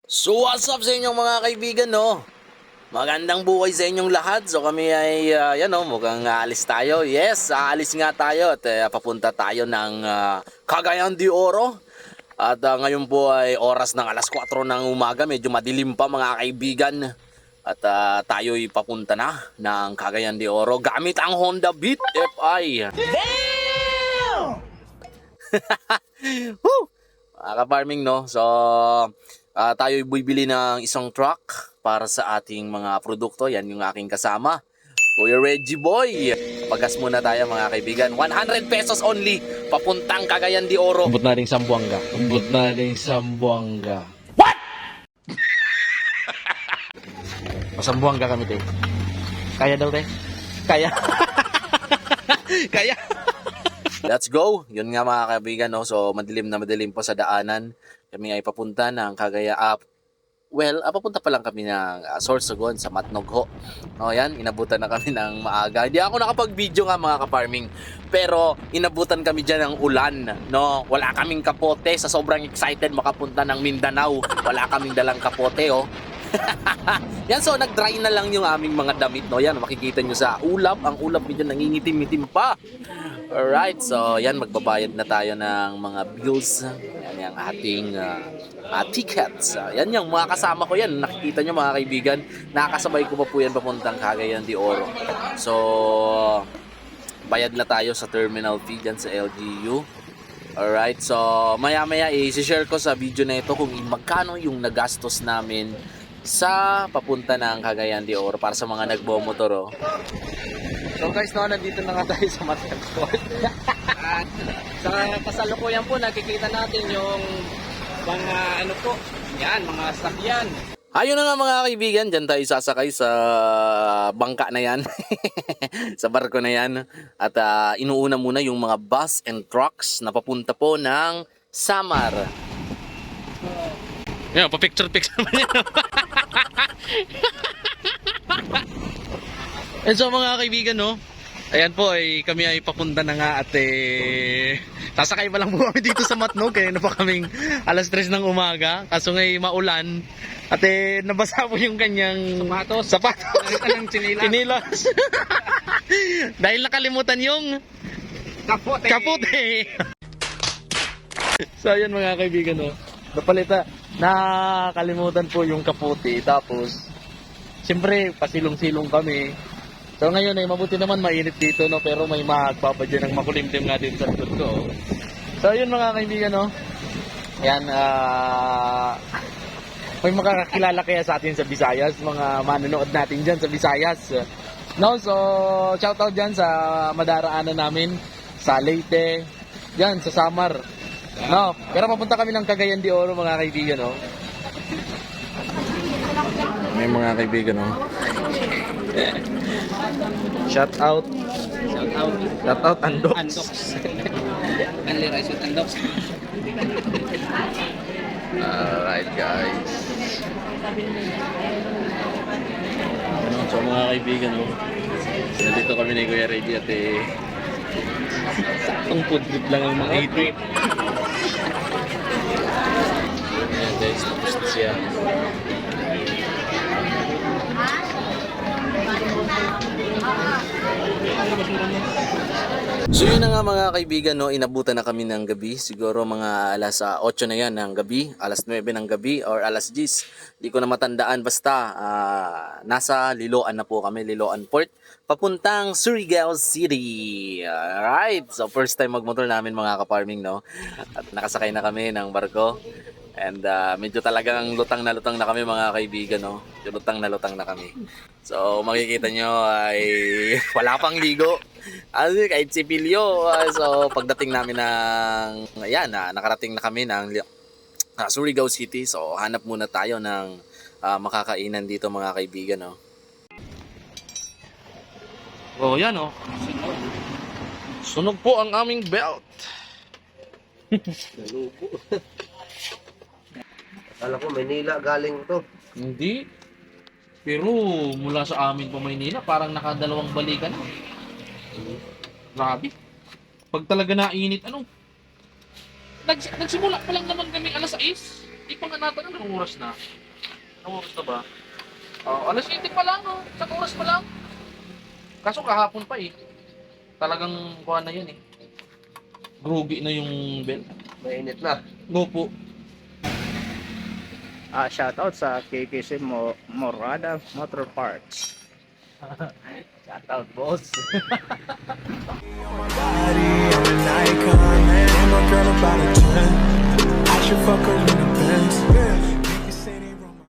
So what's up sa inyong mga kaibigan, no? Magandang buhay sa inyong lahat. So kami ay mukhang aalis tayo. Yes, aalis nga tayo at papunta tayo ng Cagayan de Oro. At ngayon po ay oras ng alas 4 ng umaga. Medyo madilim pa mga kaibigan. At tayo ay papunta na ng Cagayan de Oro gamit ang Honda Beat FI. Damn! Woo! Mga ka-farming, no? So tayo bibili ng isang truck para sa ating mga produkto. Yan yung aking kasama, Kuya Reggie Boy. Pagas muna tayo mga kaibigan. 100 pesos only, papuntang Cagayan de Oro. Umbot nating Sambuanga. Umbot nating Sambuanga. What? Masambuanga kami, te. Kaya daw, te? Kaya. Kaya. Let's go. Yun nga mga kaibigan, no? So madilim na madilim po sa daanan. Kami ay papunta ng Cagayan. Papunta pa lang kami ng Sorsogon sa Matnog ho. O yan, inabutan na kami ng maaga. Hindi ako nakapag-video nga mga ka-farming. Pero inabutan kami dyan ng ulan. No? Wala kaming kapote. Sa sobrang excited makapunta ng Mindanao. Wala kaming dalang kapote, oh. Yan, so nag-dry na lang yung aming mga damit, no? Yan, makikita nyo sa ulap. Ang ulap medyo nangingitim-itim pa. Alright, so yan, magbabayad na tayo ng mga bills. Yan yung ating tickets. Yan yung mga kasama ko yan. Nakikita nyo mga kaibigan. Nakakasabay ko pa po yan papuntang Cagayan de Oro. So, bayad na tayo sa terminal fee dyan sa LGU. Alright, so maya-maya i-share ko sa video na ito kung magkano yung nagastos namin sa papunta ng Cagayan de Oro para sa mga nagbomotor. Oh. So guys, no, nandito na nga tayo sa Matagport. At sa kasalukuyan po, nakikita natin yung mga mga sakyan. Ayun na nga mga kaibigan, dyan tayo sasakay sa bangka na yan. Sa barko na yan. At inuuna muna yung mga bus and trucks na papunta po ng Samar. Yan, pa-picture-picture mo yan. And so mga kaibigan, no, ayan po, kami ay papunta na nga at sasakay pa lang po kami dito sa Matnog. Kaya na pa kaming alas 3 ng umaga. Kaso ngay maulan at nabasa po yung kanyang sapatos. Ng Chinilas. Dahil nakalimutan yung kapote. So ayan mga kaibigan, no, nakalimutan po yung kapote. Tapos siyempre pasilong-silong kami. So ngayon ay mabuti naman mainit dito, no, pero may magpapadyan ng makulimlim nga dito sa likod ko. Oh. So yun mga kaibigan, no. Ayan, may makakakilala kaya sa atin sa Visayas, mga manonood natin diyan sa Visayas. No, so shoutout diyan sa madaraanan namin sa Leyte, diyan sa Samar. No, pero papunta kami ng Cagayan de Oro mga kaibigan, no. May mga kaibigan, no. Shout out Andox. Only rice with andox. Alright guys. So mga kaibigan, no, nandito kami ni Kuya Reggie at saktong food trip lang ang mga trip. Ayan guys, tapos na siya. So yun na nga mga kaibigan, no, inabutan na kami ng gabi. Siguro mga alas 8 na yan ng gabi, alas 9 ng gabi or alas 10. Di ko na matandaan, basta nasa Liloan na po kami, Liloan Port, papuntang Surigao City. Alright, so first time magmotor namin mga ka-farming, no. At nakasakay na kami ng barko. And medyo talagang lutang na kami mga kaibigan, no. Lutang na kami. So makikita nyo ay wala pang ligo. Kahit si Pilyo. So pagdating namin ng nakarating na kami ng Surigao City. So hanap muna tayo ng makakainan dito mga kaibigan, no. Oh, yan, oh. Sunog po ang aming belt. Kala ko Manila galing to. Hindi. Pero mula sa amin pa Maynila, parang nakadalawang balikan na. Grabe. Pag talaga nainit, nagsimula pa lang naman kami alas 6. pa nga natin, anong oras na? Anong oras na ba? Alas 7 pa lang, no? Isang oras pa lang. Kaso kahapon pa eh. Talagang kuha na yun eh. Groovy na yung bell. Mainit na. Gopo. Shoutout sa KKC Morada Motor Parts. Shoutout, boss. Body, I'm an icon, man. And my girl about a 10. I should fuck her in the Benz.